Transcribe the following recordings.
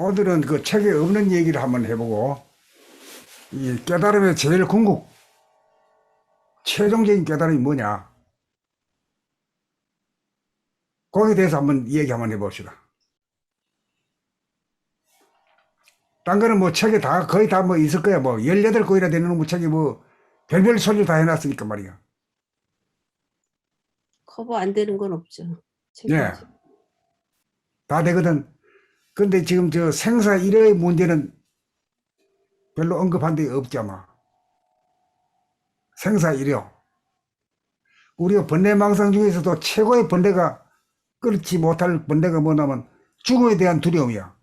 오늘은 그 책에 없는 얘기를 한번 해보고, 이 깨달음의 제일 궁극, 최종적인 깨달음이 뭐냐, 거기에 대해서 한번 얘기 한번 해봅시다. 딴 거는 뭐 책에 다, 거의 다 뭐 있을 거야. 뭐 18권이나 되는 뭐 책이 뭐 별별 소리를 다 해놨으니까 말이야. 커버 안 되는 건 없죠. 예, 책까지. 다 되거든. 근데 지금 저 생사 일의 문제는 별로 언급한 데 없지 아마. 생사 일여. 우리가 번뇌망상 중에서도 최고의 번뇌가 끊지 못할 번뇌가 뭐냐면 죽음에 대한 두려움이야.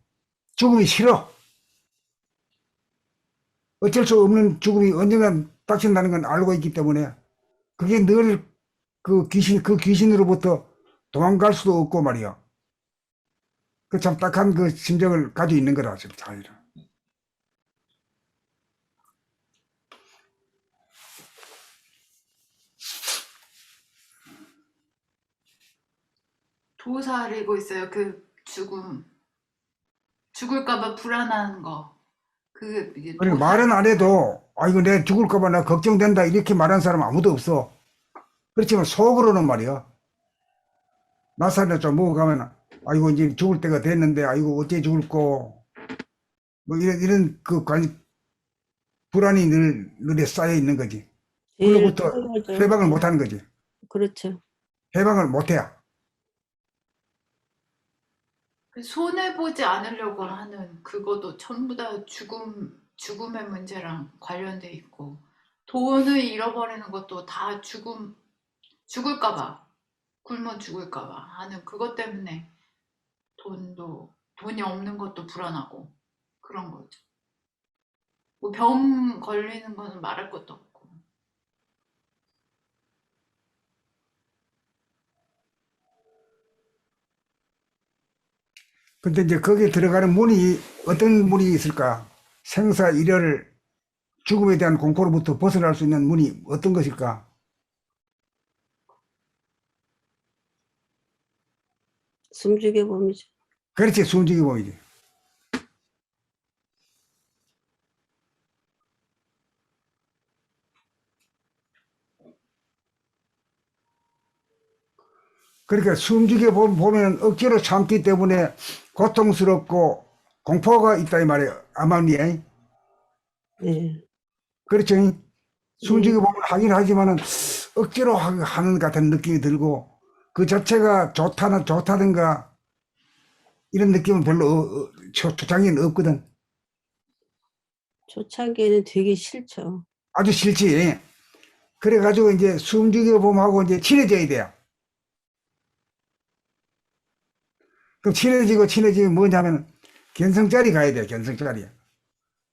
죽음이 싫어. 어쩔 수 없는 죽음이 언젠간 닥친다는 건 알고 있기 때문에 그게 늘 그 귀신으로부터 도망갈 수도 없고 말이야. 그 참 딱한 그 심정을 가지고 있는 거라, 지금 자기는. 도사리고 있어요. 그 죽을까봐 불안한 거. 그 이게 그러니까 말은 안 해도, 아, 이거 내가 죽을까봐 나 걱정된다, 이렇게 말하는 사람 아무도 없어. 그렇지만 속으로는 말이야. 나사를 좀 먹어가면, 아이고, 이제 죽을 때가 됐는데, 아이고, 어째 죽을꼬. 뭐, 이런 불안이 늘 쌓여 있는 거지. 제일 그로부터 큰 거죠. 해방을 못 하는 거지. 그렇죠. 해방을 못 해야. 손해보지 않으려고 하는 그것도 전부 다 죽음의 문제랑 관련돼 있고, 돈을 잃어버리는 것도 다 죽을까봐, 굶어 죽을까봐 하는 그것 때문에 돈이 없는 것도 불안하고 그런 거죠. 뭐 병 걸리는 거는 말할 것도 없고. 근데 이제 거기에 들어가는 문이, 어떤 문이 있을까? 생사 일혈, 죽음에 대한 공포로부터 벗어날 수 있는 문이 어떤 것일까? 숨죽여 봄이죠. 그렇지, 숨지기 보이지. 그러니까 숨지게 보면 억지로 참기 때문에 고통스럽고 공포가 있다 이 말이에요. 아마니에. 네. 그렇죠. 숨지게 네. 보면 하긴 하지만은 억지로 하는 것 같은 느낌이 들고 그 자체가 좋다든가 이런 느낌은 별로 초창기는 없거든. 초창기에는 되게 싫죠. 아주 싫지. 그래가지고 이제 숨지게 보험하고 이제 친해져야 돼요. 그럼 친해지면 뭐냐면 견성자리 가야 돼요. 견성자리.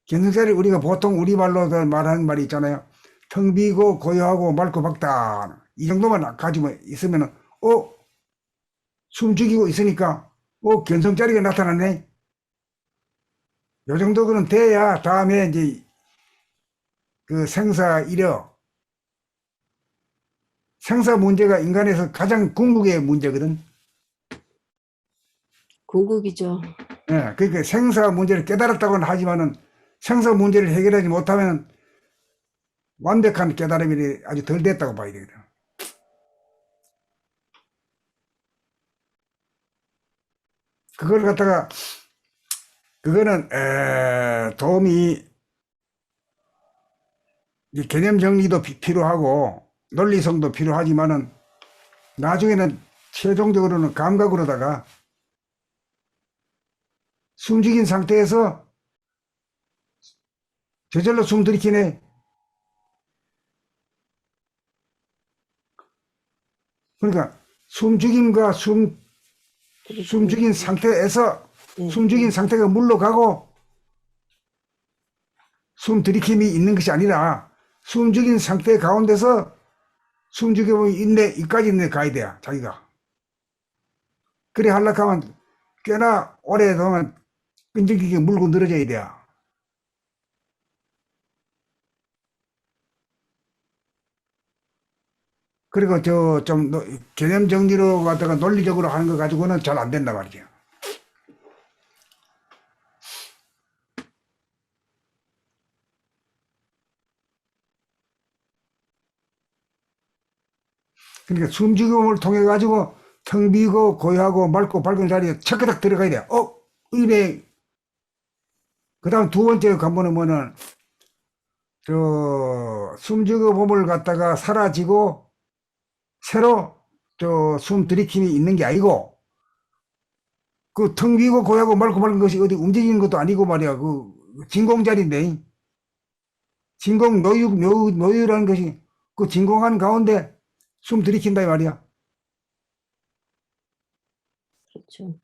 견성자리 우리가 보통 우리말로 말하는 말이 있잖아요. 텅 비고 고요하고 맑고 밝다. 이 정도만 가지고 있으면 숨 죽이고 있으니까 견성자리가 나타났네. 요 정도는 돼야 다음에 이제 그 생사 일여 생사 문제가 인간에서 가장 궁극의 문제거든. 궁극이죠. 예, 그러니까 생사 문제를 깨달았다고는 하지만은 생사 문제를 해결하지 못하면 완벽한 깨달음이 아주 덜 됐다고 봐야 되거든. 그걸 갖다가 그거는 도움이 개념 정리도 필요하고 논리성도 필요하지만은 나중에는 최종적으로는 감각으로다가 숨죽인 상태에서 저절로 숨 들이키네. 그러니까 숨죽임과 숨죽인 상태에서 네. 숨죽인 상태가 물러가고 숨 들이킴이 있는 것이 아니라 숨죽인 상태 가운데서 숨죽여 있네, 이까지 있네 가야 돼, 자기가. 그래 하려고 하면 꽤나 오래동안 끈질기게 물고 늘어져야 돼. 그리고 좀 개념 정리로 갖다가 논리적으로 하는 거 가지고는 잘 안 된다 말이죠. 그러니까 숨죽임을 통해 가지고 텅 비고 고요하고 맑고 밝은 자리에 착그닥 들어가야 돼. 이래. 그 다음 두 번째 간번은 뭐는, 숨죽여 봄을 갖다가 사라지고, 새로, 숨 들이킴이 있는 게 아니고, 그 텅 비고 고요하고 맑고 밝은 것이 어디 움직이는 것도 아니고 말이야. 그 진공자리인데, 진공 노유라는 것이 그 진공한 가운데 숨 들이킨다 이 말이야. 그렇죠.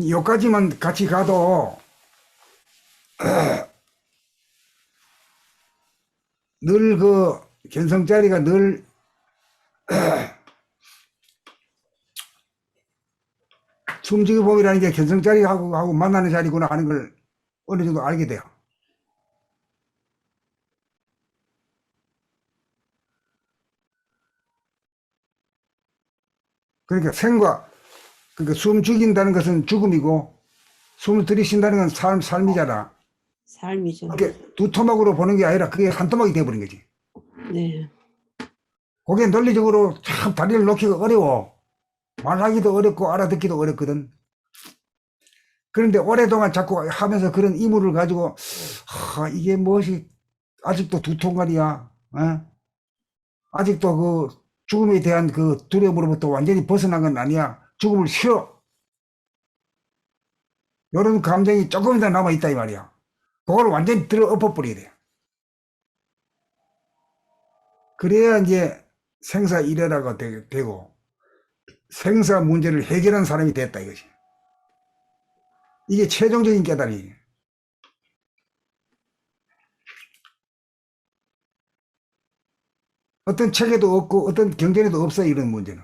여기까지만 같이 가도 늘 그 견성자리가 늘 숨죽여 봄이라는 게 견성자리하고 만나는 자리구나 하는 걸 어느 정도 알게 돼요. 그러니까 그러니까 숨 죽인다는 것은 죽음이고 숨을 들이쉰다는 건 삶이잖아. 삶이죠. 그게 두 토막으로 보는 게 아니라 그게 한 토막이 돼버린 거지. 네. 그게 논리적으로 참 다리를 놓기가 어려워. 말하기도 어렵고 알아듣기도 어렵거든. 그런데 오랫동안 자꾸 하면서 그런 이물을 가지고 이게 무엇이 아직도 두통가리야. 아직도 그 죽음에 대한 그 두려움으로부터 완전히 벗어난 건 아니야. 죽음을 싫어. 이런 감정이 조금이라도 남아있다 이 말이야. 그걸 완전히 들어 엎어버려야 돼. 그래야 이제 생사 일해라가 되고 생사 문제를 해결한 사람이 됐다 이것이. 이게 최종적인 깨달음이에요. 어떤 책에도 없고 어떤 경전에도 없어요 이런 문제는.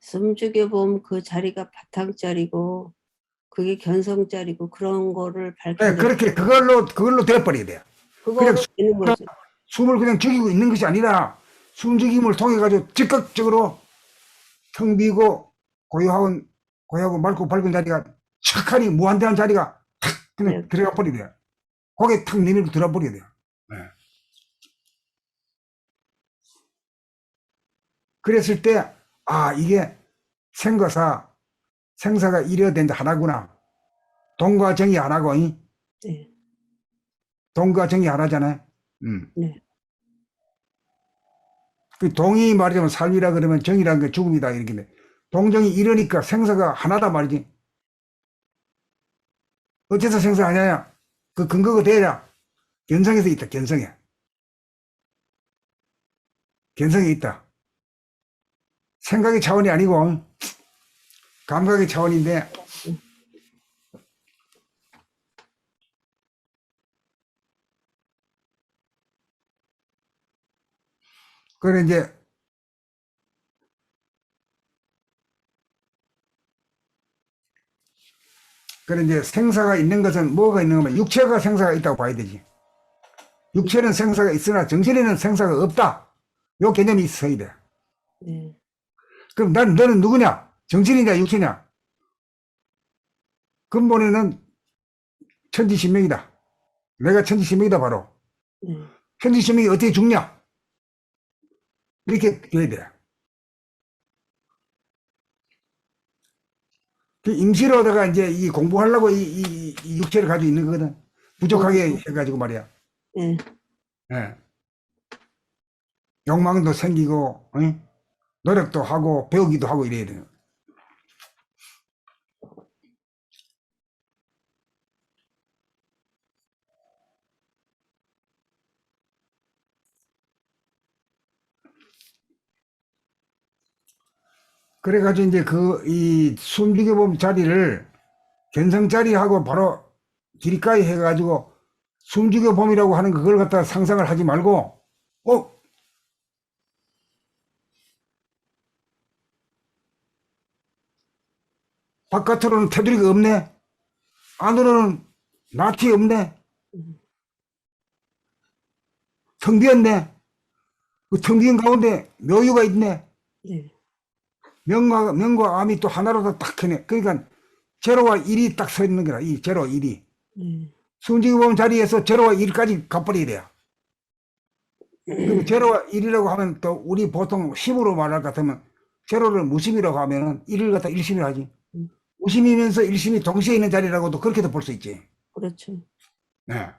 숨죽여 보면 그 자리가 바탕자리고 그게 견성자리고 그런 거를 네, 밝혀내. 그렇게 그걸로 돼버려야 돼요. 그거로 그냥 되는 거죠. 숨을 그냥 죽이고 있는 것이 아니라 숨죽임을 통해 가지고 즉각적으로 텅 비고 고요하고 맑고 밝은 자리가 착하니 무한대한 자리가 탁 그냥 네. 들어가 버려야 돼요. 거기에 탁 내밀고 들어가 버려야 돼요. 네. 그랬을 때 이게 생사가 이래야 된다 하나구나. 동과 정이 하나고, 네. 동과 정이 하나잖아요. 네. 그 동이 말하자면 삶이라 그러면 정이라는 게 죽음이다 이렇게. 동정이 이러니까 생사가 하나다 말이지. 어째서 생사 하냐냐? 그 근거가 돼야 견성에서 있다. 견성에 있다. 생각의 차원이 아니고 감각의 차원인데 그래 이제 생사가 있는 것은 뭐가 있는 거면 육체가 생사가 있다고 봐야 되지. 육체는 생사가 있으나 정신에는 생사가 없다. 요 개념이 있어야 돼. 네. 그럼 너는 누구냐? 정신이냐 육체냐? 근본에는 천지신명이다. 내가 천지신명이다 바로. 네. 천지신명이 어떻게 죽냐? 이렇게 돼야 돼. 그 임시로다가 이제 이 공부하려고 이 육체를 가지고 있는 거거든. 부족하게 해가지고 말이야. 네. 예. 욕망도 생기고, 노력도 하고, 배우기도 하고 이래야 돼요. 그래가지고 이제 이 숨죽여봄 자리를 견성자리하고 바로 길가에 해가지고 숨죽여봄이라고 하는 그걸 갖다 상상을 하지 말고, 바깥으로는 테두리가 없네. 안으로는 낫이 없네. 텅 비었네. 그 텅 비은 가운데 묘유가 있네. 네. 명과 암이 또 하나로 딱 해내. 그러니까 제로와 일이 딱 서 있는 거라. 이 제로와 일이. 네. 숨지기범 자리에서 제로와 일까지 가버려야 돼요. 그리고 제로와 일이라고 하면 또 우리 보통 힘으로 말할 것 같으면 제로를 무심이라고 하면은 일을 갖다 일심이라 하지. 음. 무심이면서 일심이 동시에 있는 자리라고도 그렇게도 볼 수 있지. 그렇죠. 네.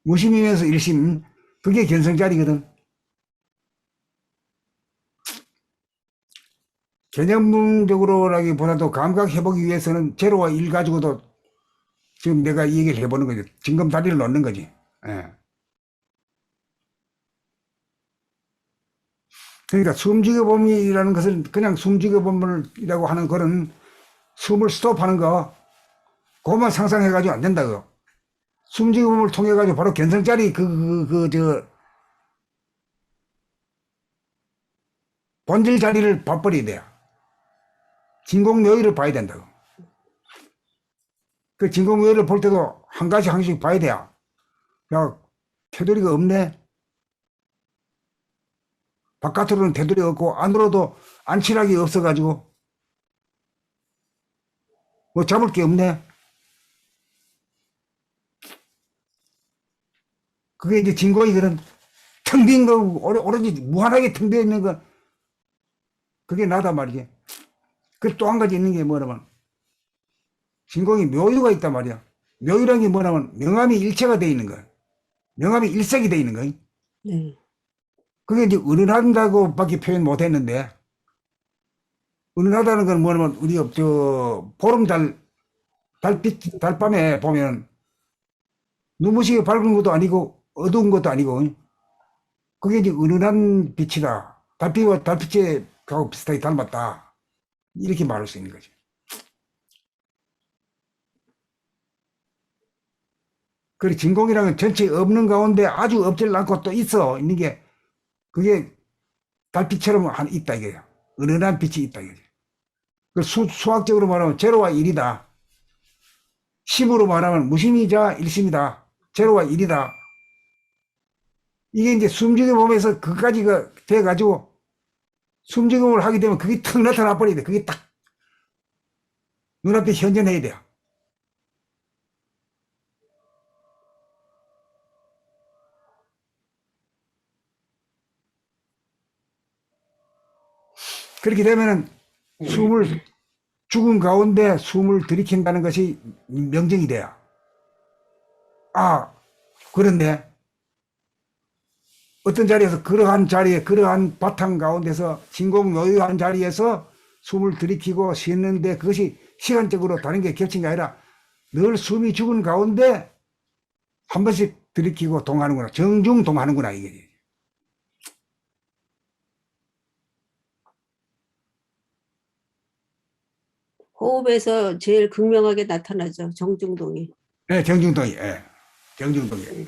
무심이면서 일심, 그게 견성자리거든. 개념적으로라기보다도 감각 회복이 위해서는 제로와 일 가지고도 지금 내가 이 얘기를 해보는 거지. 징검다리를 놓는 거지. 예. 그러니까 숨죽여봄이라는 것은 그냥 숨죽여봄이라고 하는 그런 숨을 스톱하는 거, 그것만 상상해가지고 안 된다고. 숨죽여봄을 통해가지고 바로 견성자리 본질 자리를 봐버려야 돼요. 진공묘의를 봐야 된다고. 그 진공묘의를 볼 때도 한 가지 한 가지씩 봐야 돼요. 야, 테두리가 없네. 바깥으로는 테두리가 없고 안으로도 안칠하기 없어가지고 뭐 잡을 게 없네. 그게 이제 진공이거든. 텅 빈 거, 오로지 무한하게 텅 비어 있는 거, 그게 나다 말이지. 그 또 한 가지 있는 게 뭐냐면 진공이 묘유가 있단 말이야. 묘유라는 게 뭐냐면 명암이 일체가 돼 있는 거야. 명암이 일색이 돼 있는 거야. 네. 그게 이제 은은하다고 밖에 표현 못 했는데, 은은하다는 건 뭐냐면 우리 보름달 달빛 달밤에 보면 눈부시게 밝은 것도 아니고 어두운 것도 아니고, 그게 이제 은은한 빛이다. 달빛과 달빛에 하고 비슷하게 닮았다. 이렇게 말할 수 있는 거지. 그리고 진공이라는 전체 없는 가운데 아주 없질 않고 또 있어 있는 게, 그게 달빛처럼 있다 이거예요. 은은한 빛이 있다 이거지. 그 수학적으로 말하면 제로와 일이다. 심으로 말하면 무심이자 일심이다. 제로와 일이다. 이게 이제 숨죽여 보면서 그까지가 돼가지고 숨죽임을 하게 되면 그게 탁 나타나 버려야 돼. 그게 딱 눈앞에 현존해야 돼요. 그렇게 되면은 죽은 가운데 숨을 들이킨다는 것이 명정이 돼요. 아, 그런데 어떤 자리에서 그러한 자리에, 그러한 바탕 가운데서 진공요유한 자리에서 숨을 들이키고 쉬는데 그것이 시간적으로 다른 게 겹친 게 아니라 늘 숨이 죽은 가운데 한 번씩 들이키고 동하는구나. 정중동하는구나 이게. 호흡에서 제일 극명하게 나타나죠. 정중동이. 네, 정중동이. 예. 정중동이.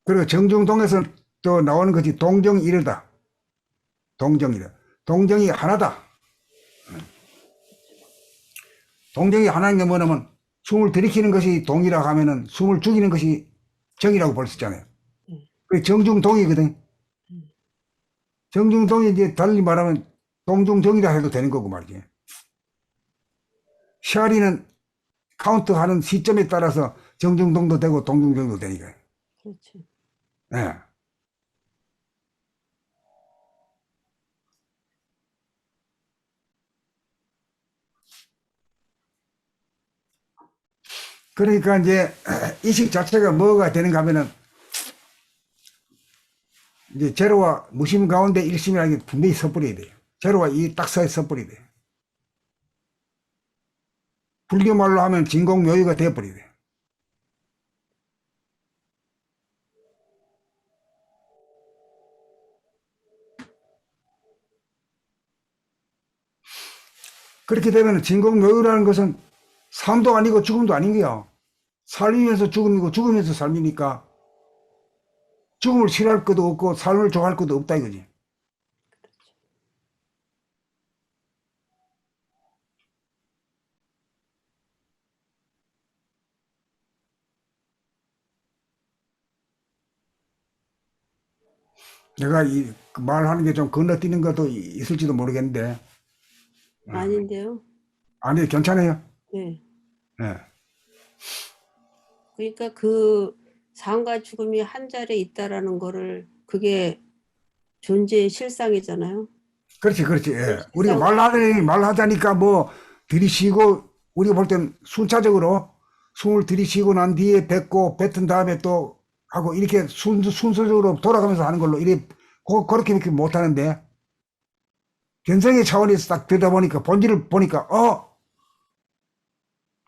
그리고 정중동에서 또 나오는 것이 동정이르다. 동정이르다. 동정이 하나다. 동정이 하나인 게 뭐냐면 숨을 들이키는 것이 동이라고 하면은 숨을 죽이는 것이 정이라고 볼 수 있잖아요. 그게 정중동이거든. 정중동이 이제 달리 말하면 동중정이라 해도 되는 거고 말이지. 샤리는 카운트하는 시점에 따라서 정중동도 되고 동중정도 되니까. 그렇죠. 예. 그러니까 이제 의식 자체가 뭐가 되는가 하면은 이제 제로와 무심 가운데 일심이라는 게 분명히 섣불려야 돼요. 제로와 이 딱 서에 섣불려야 돼요. 불교 말로 하면 진공묘유가 되어버려야 돼요. 그렇게 되면 진공묘유라는 것은 삶도 아니고 죽음도 아닌 거야. 삶이면서 죽음이고 죽으면서 삶이니까 죽음을 싫어할 것도 없고 삶을 좋아할 것도 없다 이거지. 내가 그 말하는 게 좀 건너뛰는 것도 있을지도 모르겠는데, 아닌데요. 아니, 괜찮아요. 네. 예. 그러니까 그 삶과 죽음이 한 자리에 있다라는 거를 그게 존재의 실상이잖아요. 그렇지, 그렇지. 예. 우리가 실상. 말하자니까 뭐, 들이쉬고, 우리가 볼 땐 순차적으로 숨을 들이쉬고 난 뒤에 뱉고, 뱉은 다음에 또 하고, 이렇게 순서적으로 돌아가면서 하는 걸로, 그렇게 못 하는데, 견성의 차원에서 딱 들여다보니까, 본질을 보니까,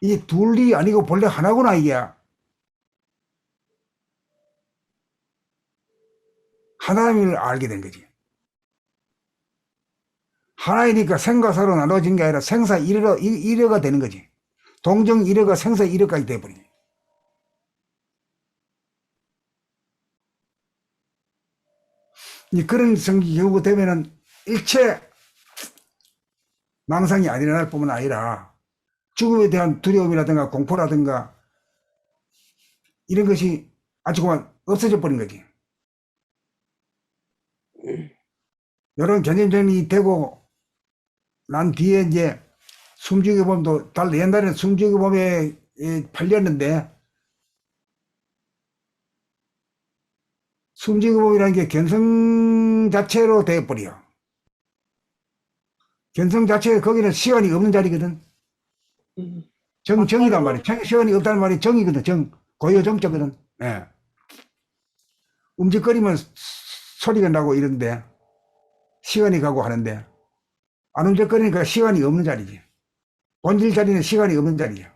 이게 둘이 아니고 본래 하나구나, 이게. 하나임을 알게 된 거지. 하나이니까 생과 사로 나눠진 게 아니라 생사 일여가 되는 거지. 동정 일여가 생사 일여까지 돼버리지. 그런 성기 경우가 되면은 일체 망상이 안 일어날 뿐만 아니라 죽음에 대한 두려움이라든가 공포라든가 이런 것이 아주 그만 없어져 버린 거지. 이런 개념전이 되고 난 뒤에 이제 숨죽이 범도 달리 옛날에는 숨죽이 범에 팔렸는데 숨죽이 범이라는 게 견성 자체로 되어버려. 견성 자체 거기는 시간이 없는 자리거든. 음. 정이란 말이야. 시간이 없다는 말이 정이거든. 고요정적거든. 예. 움직거리면 소리가 나고 이런데 시간이 가고 하는데 안 움직거리니까 시간이 없는 자리지. 본질 자리는 시간이 없는 자리야.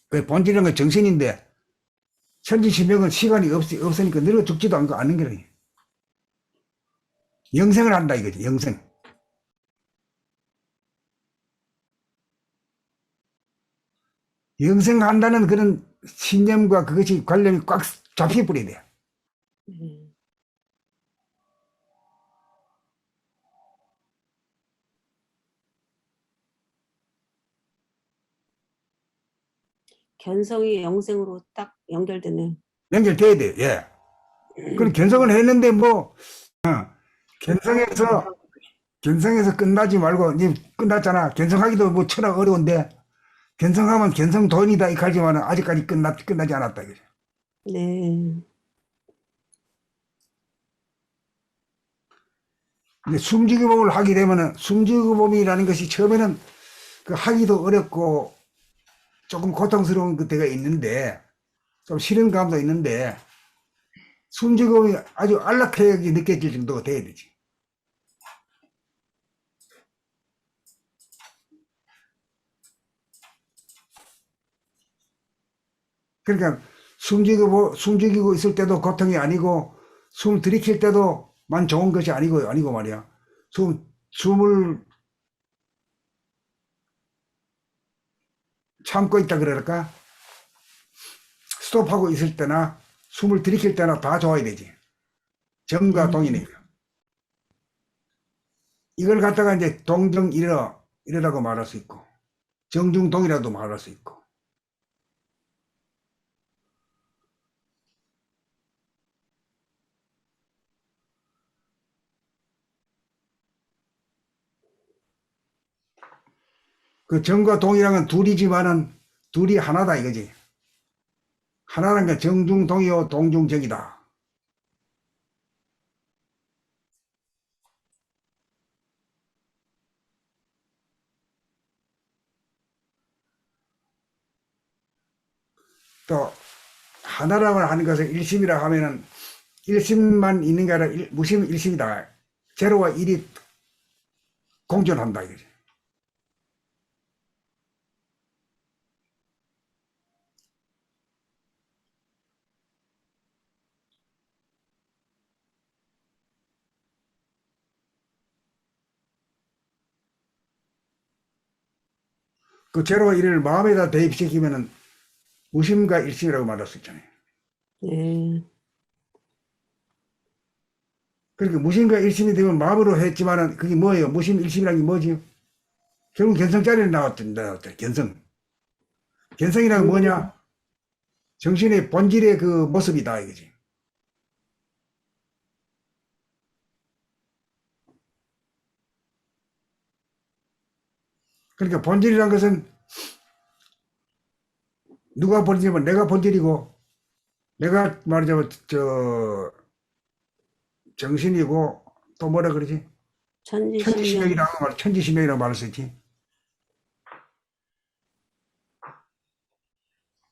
그 본질은 건 정신인데 천지신명은 시간이 없으니까 늙어 죽지도 않는 거래. 영생을 한다 이거지. 영생. 영생한다는 그런 신념과 그것이 관련이 꽉 잡혀버려야 돼. 음. 견성이 영생으로 딱 연결되네. 연결돼야 돼. 예. 그럼 견성을 했는데 뭐 견성에서 끝나지 말고 이제 끝났잖아. 견성하기도 뭐 천하 어려운데 견성하면 견성돈이다 이렇게 하지만 아직까지 끝나지 않았다 이거죠. 네. 근데 숨지기범을 하게 되면은 숨지기범이라는 것이 처음에는 그 하기도 어렵고 조금 고통스러운 그때가 있는데 좀 싫은 감도 있는데 숨지기범이 아주 안락하게 느껴질 정도가 돼야 되지. 그러니까 숨죽이고 있을 때도 고통이 아니고 숨을 들이킬 때도만 좋은 것이 아니고 말이야. 숨을 참고 있다 그럴까? 스톱하고 있을 때나 숨을 들이킬 때나 다 좋아야 되지. 정과 동이니까. 이걸 갖다가 이제 동정일어라고 말할 수 있고 정중동이라도 말할 수 있고. 그 정과 동이랑은 둘이지만은 둘이 하나다 이거지. 하나라는 게 정중동이요 동중정이다. 또 하나라고 하는 것을 일심이라 하면은 일심만 있는 게 아니라 무심 일심이다. 제로와 일이 공존한다 이거지. 그 제로와 일을 마음에다 대입시키면은 무심과 일심이라고 말할 수 있잖아요. 네. 그러니까 무심과 일심이 되면 마음으로 했지만은 그게 뭐예요? 무심 일심이라는 게 뭐지? 결국 견성자리를 나왔다. 견성. 견성이란 게 뭐냐? 정신의 본질의 그 모습이다 이거지. 그러니까 본질이란 것은 누가 본질이면 내가 본질이고, 내가 말하자면 정신이고, 또 뭐라 그러지? 천지신명. 천지신명이라고 말을 쓰지.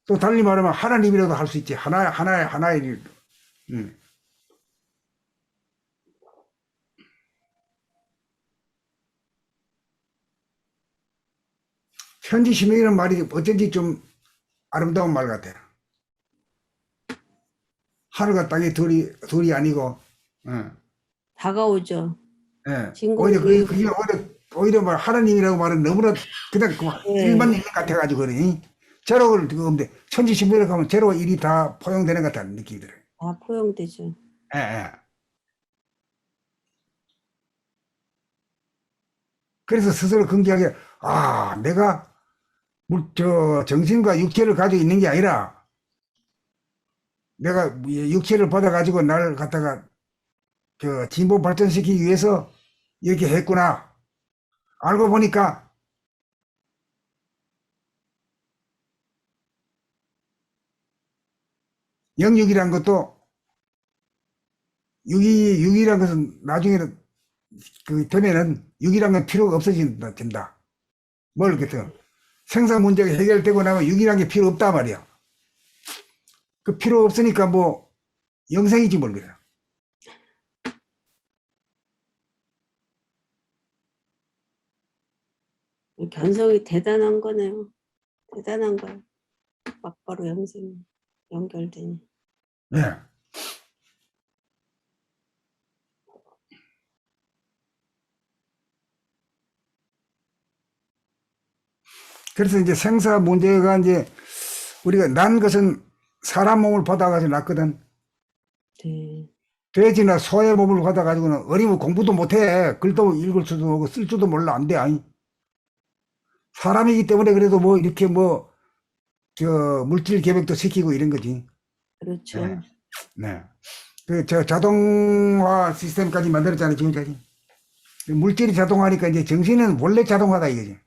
또 달리 말하면 하나님이라도 할 수 있지. 하나의 일. 천지신명이라는 말이 어쩐지 좀 아름다운 말 같아요. 하늘과 땅이 둘이 아니고, 다가오죠. 예. 진공 오히려 교육. 그게 오히려 말 하나님이라고 말은 너무나 그냥 네. 일반 인간 같아가지고 그러니 제로를 그건데 천지신명이라고 하면 제로가 일이 다 포용되는 것 같다는 느낌이 들어요. 다 포용되죠. 예, 예. 그래서 스스로 긍지하게 내가 정신과 육체를 가지고 있는 게 아니라 내가 육체를 받아가지고 나를 갖다가 진보 발전시키기 위해서 이렇게 했구나. 알고 보니까 영육이란 것도 육이란 것은 나중에는 되면은 육이란 건 필요가 없어진다. 뭘 그랬어? 생산 문제가 해결되고 나면 육이란 게 필요 없단 말이야. 그 필요 없으니까 뭐 영생이지 뭘 그래. 견성이 대단한 거네요. 대단한 거예요. 막바로 영생 연결되니. 네. 그래서 이제 생사 문제가 이제 우리가 난 것은 사람 몸을 받아가지고 났거든. 네. 돼지나 소의 몸을 받아가지고는 어리면 공부도 못해. 글도 읽을 수도 없고 쓸 줄도 몰라. 안 돼. 아니. 사람이기 때문에 그래도 뭐 이렇게 물질 계획도 시키고 이런 거지. 그렇죠. 네. 네. 자동화 시스템까지 만들었잖아요. 지금까지. 물질이 자동화니까 이제 정신은 원래 자동화다 이거지.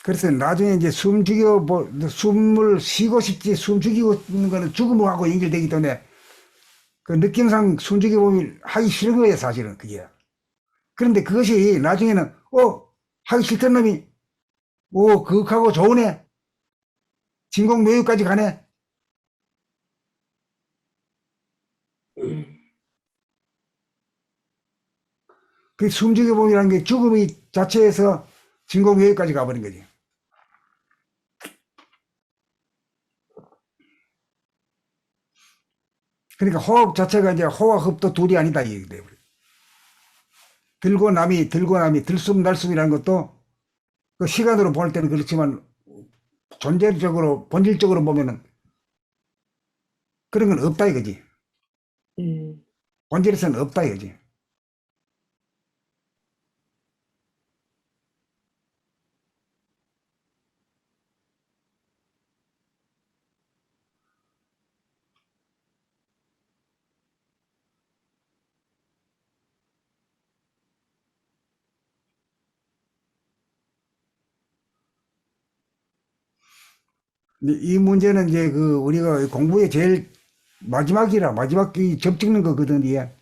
그래서 나중에 이제 숨을 쉬고 싶지, 숨 죽이고 있는 거는 죽음하고 연결되기 때문에 그 느낌상 숨 죽이고 보면 하기 싫은 거예요, 사실은 그게. 그런데 그것이 나중에는, 하기 싫던 놈이, 그윽하고 좋으네. 진공묘유까지 가네. 그 숨 죽여봄이라는 게 죽음이 자체에서 진공묘유까지 가버린 거지. 그러니까 호흡 자체가 이제 호와 흡도 둘이 아니다 이게 돼요. 들고 남이 들숨 날숨이라는 것도 그 시간으로 볼 때는 그렇지만 존재적으로 본질적으로 보면은 그런 건 없다 이거지. 본질에서는 없다 이거지. 근데 이 문제는 이제 우리가 공부의 제일 마지막 이 접찍는 거거든, 이게.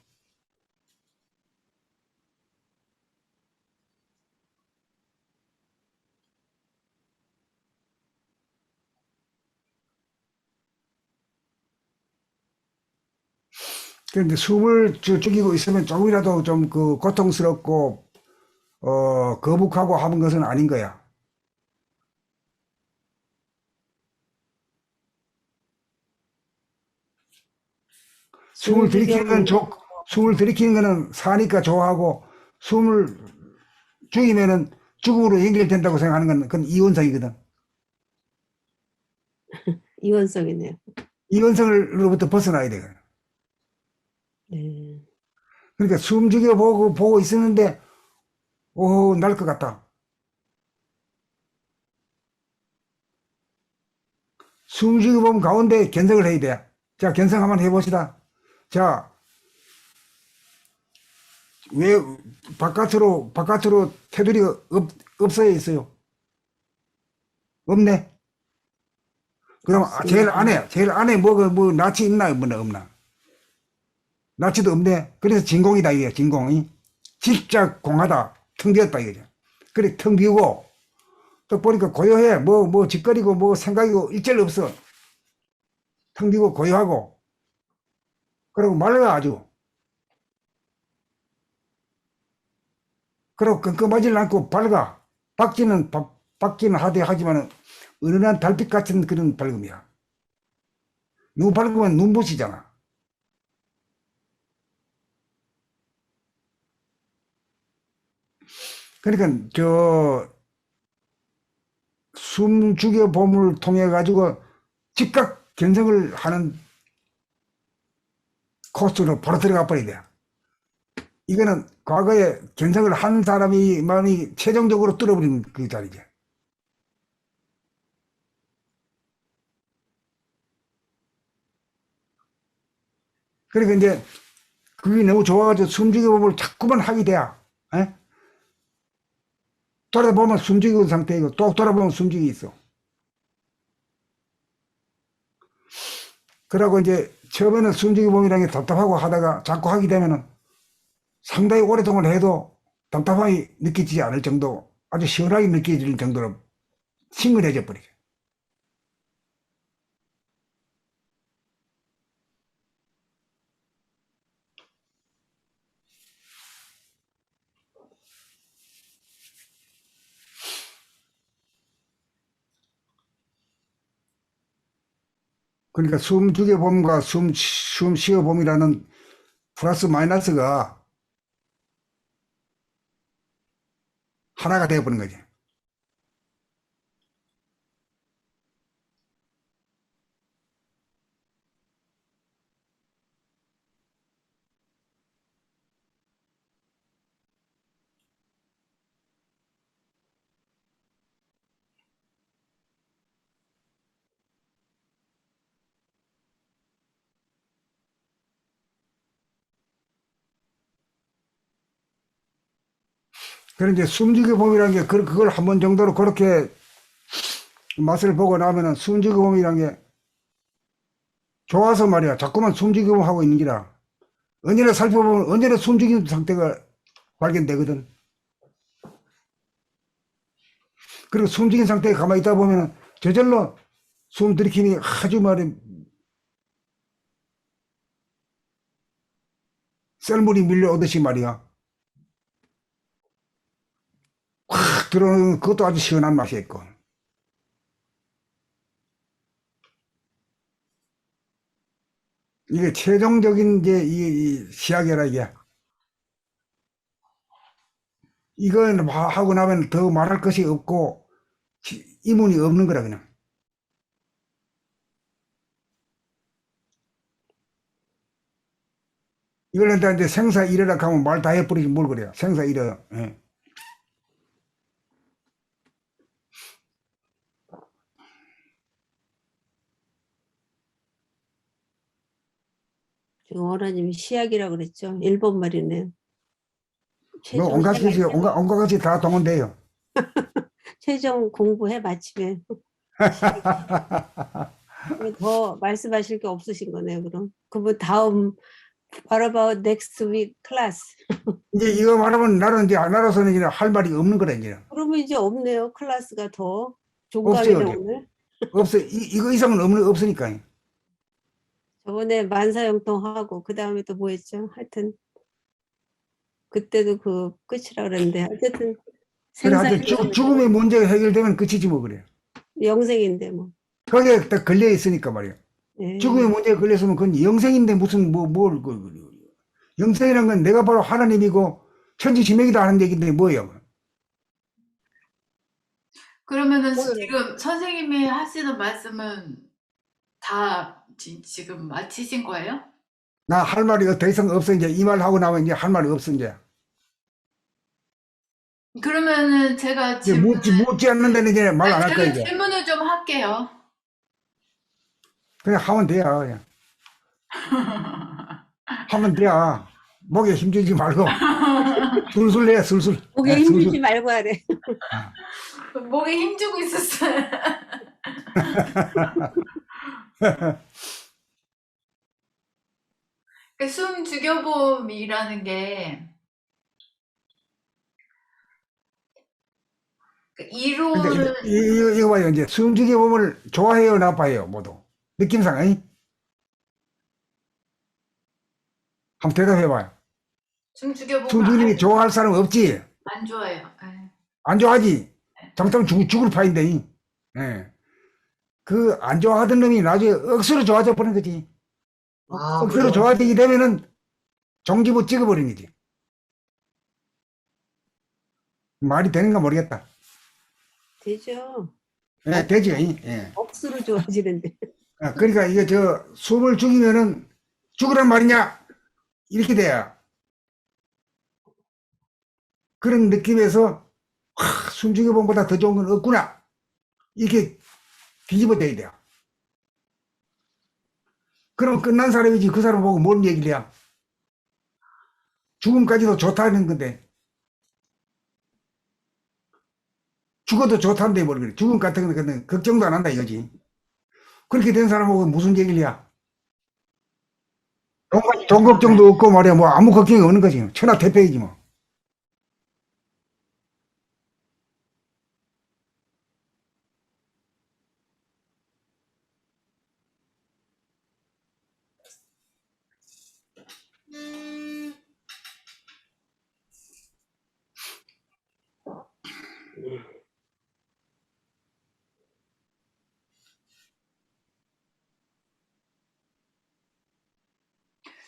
그런데 숨을 죽이고 있으면 조금이라도 좀 고통스럽고, 거북하고 하는 것은 아닌 거야. 숨을 들이키는 거는 사니까 좋아하고, 숨을 죽이면은 죽음으로 연결된다고 생각하는 건 그건 이원성이거든. 이원성이네요. 이원성으로부터 벗어나야 돼. 네. 그러니까 숨 죽여보고 있었는데, 날 것 같다. 숨쉬기 보면 가운데 견성을 해야 돼. 자, 견성 한번 해봅시다. 자, 왜 바깥으로 테두리가 없어야 있어요? 없네. 그럼 없습니다. 제일 안에 뭐 낯이 있나 없나? 낯이도 없네. 그래서 진공이다 이게 진공이. 진짜 공하다. 텅 비었다 이거죠. 그래 텅 비우고 또 보니까 고요해. 뭐 짓거리고 뭐 생각이고 일절 없어. 텅 비고 고요하고. 그리고 맑아 아주. 그리고 끈끈하지 않고 밝아. 밝기는 하되 하지만 은은한 달빛 같은 그런 밝음이야. 너무 밝으면 눈부시잖아. 그러니까 숨죽여 봄을 통해 가지고 즉각 견성을 하는 코스로 바로 들어가 버려야 돼. 이거는 과거에 견성을 한 사람이 많이 최종적으로 뚫어버린 그 자리지. 그러니까 이제 그게 너무 좋아가지고 숨죽여 봄을 자꾸만 하게 돼야. 에? 돌아보면 숨죽이는 상태이고 또 돌아보면 숨죽이 있어. 그러고 이제 처음에는 숨죽이 봄이라는 게 답답하고 하다가 자꾸 하게 되면은 상당히 오랫동안 해도 답답함이 느껴지지 않을 정도, 아주 시원하게 느껴질 정도로 친근해져 버리게. 그러니까 숨 죽여 봄과 숨 쉬어 봄이라는 플러스 마이너스가 하나가 되어버린 거지. 그런 이제 숨 죽여 봄이라는 게 그걸 한 번 정도로 그렇게 맛을 보고 나면은 숨 죽여 봄이라는 게 좋아서 말이야. 자꾸만 숨 죽여 봄 하고 있는 기라. 언제나 살펴보면 언제나 숨 죽이는 상태가 발견되거든. 그리고 숨 죽인 상태에 가만히 있다 보면은 저절로 숨 들이킴이 아주 말이 썰물이 밀려오듯이 말이야. 확 들어오는 그것도 아주 시원한 맛이 있고. 이게 최종적인 이제 이 시약이라 이게. 이건 하고 나면 더 말할 것이 없고 이문이 없는 거라 그냥. 이걸 이제 생사 이래라 하면 말 다 해버리지 뭘 그래요. 생사 이래. 예. 지금 어라님이 시약이라 그랬죠. 일본 말이네요. 뭐 최종 온갖 것이 해가지고 온갖 것이 다 동원돼요. 최종 공부해 마치면 시약. 더 말씀하실 게 없으신 거네요. 그럼 그분 다음 What about next week class? 이제 이거 말하면 나는 이제 나로서는 이제 할 말이 없는 거라 이제. 그러면 이제 없네요. 클래스가 더 없어요 종강이네 이제. 오늘. 없어. 이거 이상은 없으니까. 저번에 만사형통하고 그 다음에 또 뭐 했죠? 하여튼 그때도 그 끝이라 그랬는데 어쨌든 그래 하여튼 죽음의 문제가 해결되면 끝이지 뭐 그래. 영생인데 뭐. 거기에 딱 걸려 있으니까 말이야. 예. 죽음의 문제에 걸렸으면 그건 영생인데 무슨 영생이란 건 내가 바로 하나님이고 천지지명이다 하는 얘기인데 뭐예요? 그러면은 지금 선생님이 하시는 말씀은 다 지금 마치신 거예요? 나 할 말이 더 이상 없어 이제 이 말 하고 나면 이제 할 말이 없어 이제. 그러면은 제가 이제 묻지 않는 데는 이제 말 안 할 거야 제가 이제. 질문을 좀 할게요. 그냥 하면 돼요. 그냥. 하면 돼요. 목에 힘주지 말고 술술 내야 술술. 목에 네, 힘주지 술술. 말고 하래. 목에 힘주고 있었어요. 그 숨 죽여봄이라는 게 그 근데 이론을 이거 봐요. 이제 숨죽이 몸을 좋아해요, 나빠해요, 모두. 느낌상, 이? 한번 대답해봐요. 숨 죽여봄을 숨죽이님이 좋아할 사람 없지? 안 좋아해요. 예. 안 좋아하지? 잘못하면 죽을 파인데, 이. 예. 그 안 좋아하던 놈이 나중에 억수로 좋아져 버린 거지. 억수로 그래요? 좋아지게 되면은 종지부 찍어버린 거지. 말이 되는가 모르겠다. 되죠. 예, 되죠. 이? 예. 억수로 좋아지는데. 그러니까 이게 숨을 죽이면은 죽으란 말이냐? 이렇게 돼야. 그런 느낌에서 숨 죽여본보다 더 좋은 건 없구나. 이렇게 뒤집어져야 돼요. 그럼 끝난 사람이지 그 사람 보고 뭔 얘기를 해야. 죽음까지도 좋다는 건데 죽어도 좋다는데 뭘 그래. 죽음 같은 거는 걱정도 안 한다 이거지. 그렇게 된 사람하고 무슨 얘기를 해야. 돈 걱정도 없고 말이야. 뭐 아무 걱정이 없는 거지. 천하태평이지 뭐.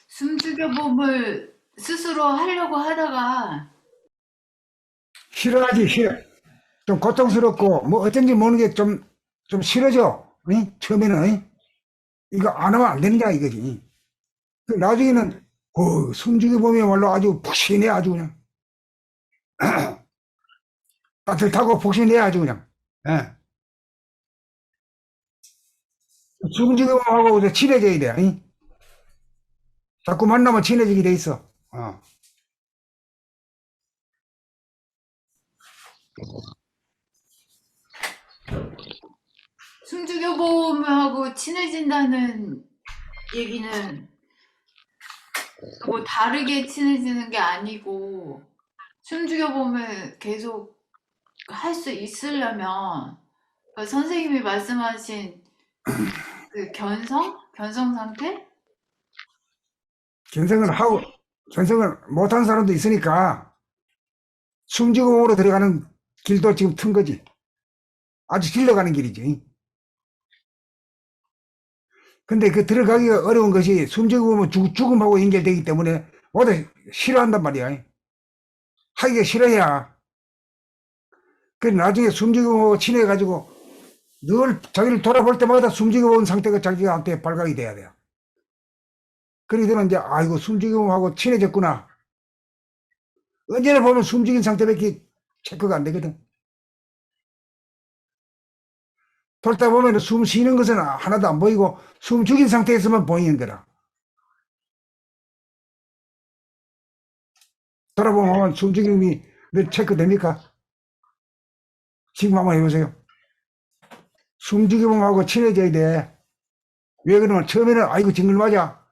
숨 죽여봄을 스스로 하려고 하다가 싫어하지 싫어. 좀 고통스럽고 뭐 어쩐지 모르는 게 좀 싫어져. 처음에는 이거 안 하면 안 되는 게 이거지. 나중에는 숨죽여 보면 말로 아주 푹신해 아주 그냥 따뜻하고 푹신해 아주 그냥. 예. 숨죽여하고 친해져야 돼. 자꾸 만나면 친해지게 돼 있어. 숨 죽여봄하고 친해진다는 얘기는 뭐 다르게 친해지는 게 아니고 숨 죽여봄을 계속 할 수 있으려면 그 선생님이 말씀하신 그 견성 상태? 견성을 못한 사람도 있으니까 숨죽음으로 들어가는 길도 지금 튼 거지. 아주 길러가는 길이지. 근데 그 들어가기가 어려운 것이 숨죽음은 죽음하고 연결되기 때문에 모두 싫어한단 말이야. 하기가 싫어야. 그 나중에 숨죽음하고 친해가지고 늘 자기를 돌아볼 때마다 숨죽여본 상태가 자기한테 발각이 돼야 돼요. 그렇게 되면 이제 아이고 숨죽임하고 친해졌구나. 언제나 보면 숨죽인 상태밖에 체크가 안 되거든. 돌다 보면 숨 쉬는 것은 하나도 안 보이고 숨 죽인 상태에서만 보이는 거라. 돌아보면 숨 죽임이 몇 체크됩니까? 지금 한번 해보세요. 숨 죽임하고 친해져야 돼. 왜 그러면 처음에는 아이고 징글 맞아.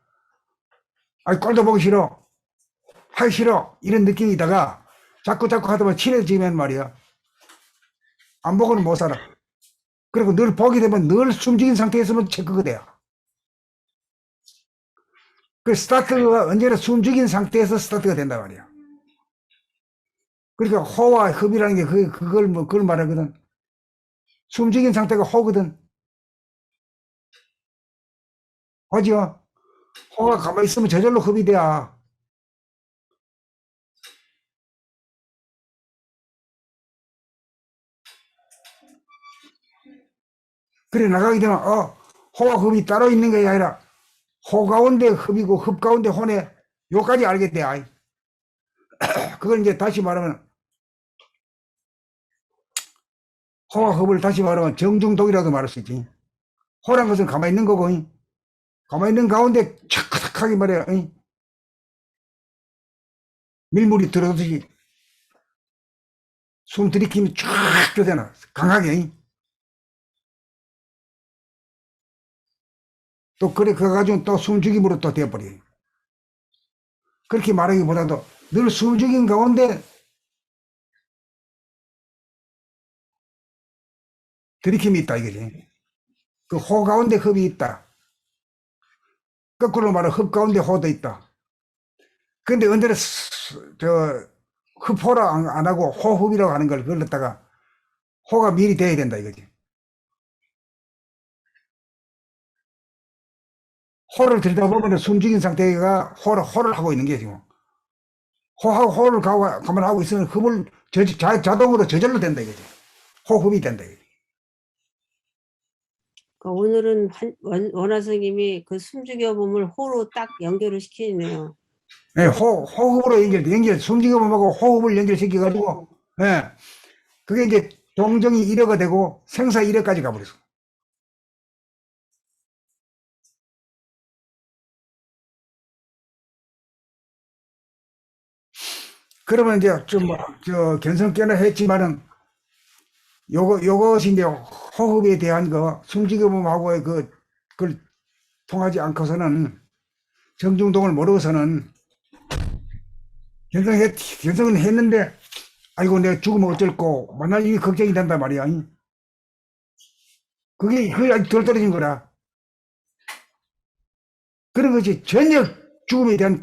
아이 꼴도 보기 싫어. 하기 싫어. 이런 느낌이 있다가 자꾸 하다 보면 친해지면 말이야. 안 보고는 못 살아. 그리고 늘 보게 되면 늘 숨죽인 상태에서만 체크가 돼요. 그 스타트가 언제나 숨죽인 상태에서 스타트가 된단 말이야. 그러니까 호와 흡이라는 게 그걸 말하거든. 숨죽인 상태가 호거든. 호죠? 호가 가만히 있으면 저절로 흡이 돼야. 그래 나가게 되면 호와 흡이 따로 있는 게 아니라 호 가운데 흡이고 흡 가운데 호네 요까지 알게 돼. 아이. 그걸 이제 다시 말하면 호와 흡을 다시 말하면 정중독이라도 말할 수 있지. 호란 것은 가만히 있는 거고, 가만히 있는 가운데 착하게 말이야. 밀물이 들어오듯이 숨 들이키면 쫙 되잖아. 강하게. 또 그래 그래가지고 또 숨죽임으로 또 되어버려. 그렇게 말하기보다도 늘 숨죽임 가운데 들이킴이 있다 이거지. 그 호 가운데 흡이 있다. 거꾸로 말하면 흡 가운데 호도 있다. 근데 언제나 저 흡호라 안 하고 호흡이라고 하는 걸 걸렸다가 호가 미리 돼야 된다 이거지. 호를 들다 보면 숨죽인 상태가 호를 하고 있는 게 지금. 호하고 호를 가만 하고 있으면 흡을 자동으로 저절로 된다 이거지. 호흡이 된다 이거지. 그러니까 오늘은 원화 스님이 그 숨죽여 몸을 호로 딱 연결을 시키네요. 예, 호흡으로 숨죽임하고 호흡을 연결시켜가지고, 예, 그게 이제 동정이 1회가 되고 생사 1회까지 가버렸어. 그러면 이제 좀, 견성깨나 했지만은, 요것이 이제 호흡에 대한 숨죽임하고의 그걸 통하지 않고서는, 정중동을 모르고서는, 견성은 했는데, 아이고, 내가 죽으면 어쩔고, 만날 일이 걱정이 된단 말이야. 그게 아직 덜 떨어진 거라. 그런 것이 전혀 죽음에 대한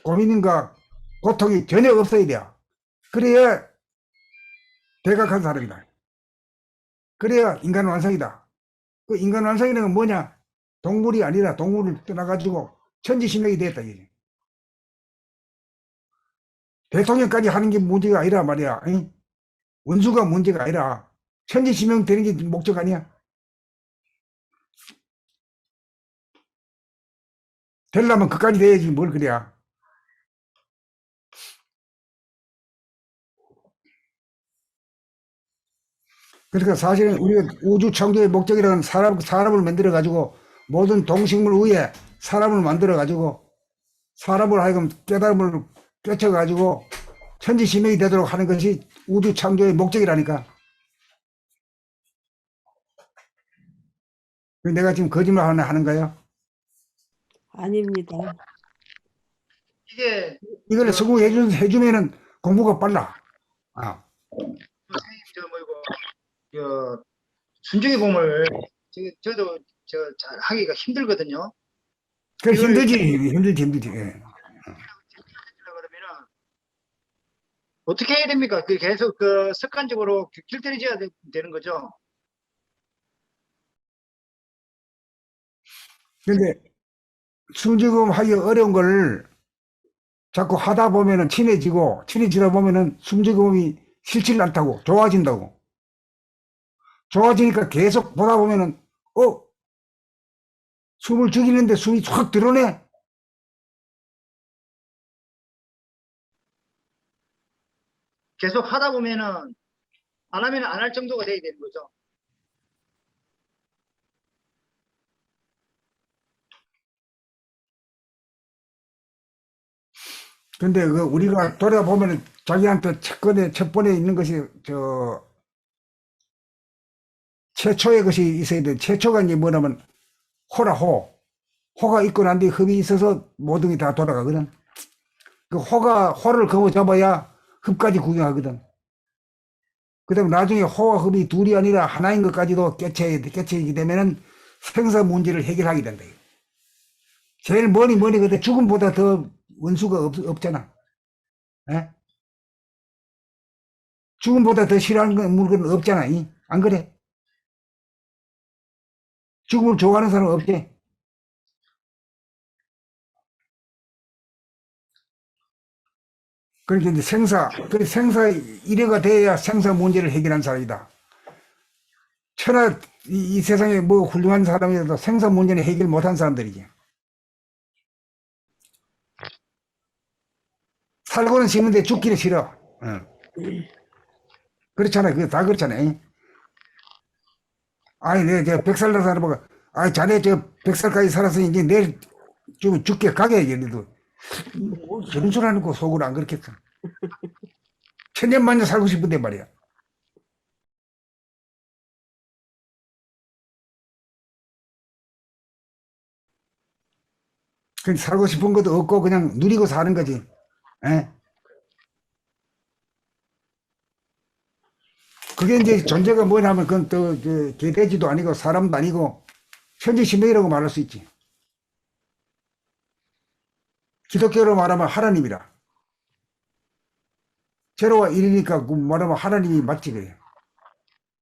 고민인가, 고통이 전혀 없어야 돼. 그래야 대각한 사람이다. 그래야 인간 완성이다. 그 인간 완성이라는 건 뭐냐? 동물이 아니라 동물을 떠나가지고 천지신명이 됐다. 이게. 대통령까지 하는 게 문제가 아니라 말이야. 응? 원수가 문제가 아니라 천지신명 되는 게 목적 아니야? 되려면 그까지 돼야지 뭘 그래야. 그러니까 사실은 우리가 우주 창조의 목적이라는 사람을 만들어가지고 모든 동식물 위에 사람을 만들어가지고 사람을 하여금 깨달음을 꿰쳐가지고 천지신명이 되도록 하는 것이 우주 창조의 목적이라니까. 내가 지금 거짓말 하는 거야? 아닙니다. 이게 이걸 성공해주면은 공부가 빨라. 아. 선생님 순종의 몸을 저도 잘 하기가 힘들거든요. 그 이걸 힘들지. 예. 그러면은 어떻게 해야 됩니까? 그 계속 습관적으로 길들여져야 되는 거죠. 근데 숨지금 하기 어려운 걸 자꾸 하다 보면은 친해지다 보면은 숨지금이 싫지 않다고, 좋아진다고. 좋아지니까 계속 보다 보면은, 숨을 죽이는데 숨이 확 들어오네? 계속 하다 보면은 안 하면 안 할 정도가 돼야 되는 거죠. 근데 우리가 돌아보면은 자기한테 첫 번에 있는 것이, 최초의 것이 있어야 돼. 최초가 이제 뭐냐면, 호가 있고 난 뒤에 흡이 있어서 모든 게 다 돌아가거든. 그 호를 거머 잡아야 흡까지 구경하거든. 그 다음에 나중에 호와 흡이 둘이 아니라 하나인 것까지도 깨쳐지게 되면은 생사 문제를 해결하게 된다. 제일 뭐니 그때 죽음보다 더 원수가 없잖아. 에? 죽음보다 더 싫어하는 물건은 없잖아. 안 그래? 죽음을 좋아하는 사람은 없지. 그러니까 이제 생사 1회가 돼야 생사 문제를 해결한 사람이다. 천하 이 세상에 뭐 훌륭한 사람이라도 생사 문제는 해결 못한 사람들이지. 살고는 싶는데 죽기는 싫어. 그렇잖아. 그거 다 그렇잖아. 아니, 저 100살 살아보고, 아니, 자네 저 100살까지 살았으니 이제 내일 좀 죽게 가게, 얘네도. 뭐, 저런 소리 하는 거 속으로 안 그렇겠어. 천년만년 살고 싶은데 말이야. 그냥 살고 싶은 것도 없고 그냥 누리고 사는 거지. 예? 그게 이제 존재가 뭐냐면 그건 또 개돼지도 아니고 사람도 아니고 현재신명이라고 말할 수 있지. 기독교로 말하면 하나님이라. 제로와 일이니까 그 말하면 하나님이 맞지 그래.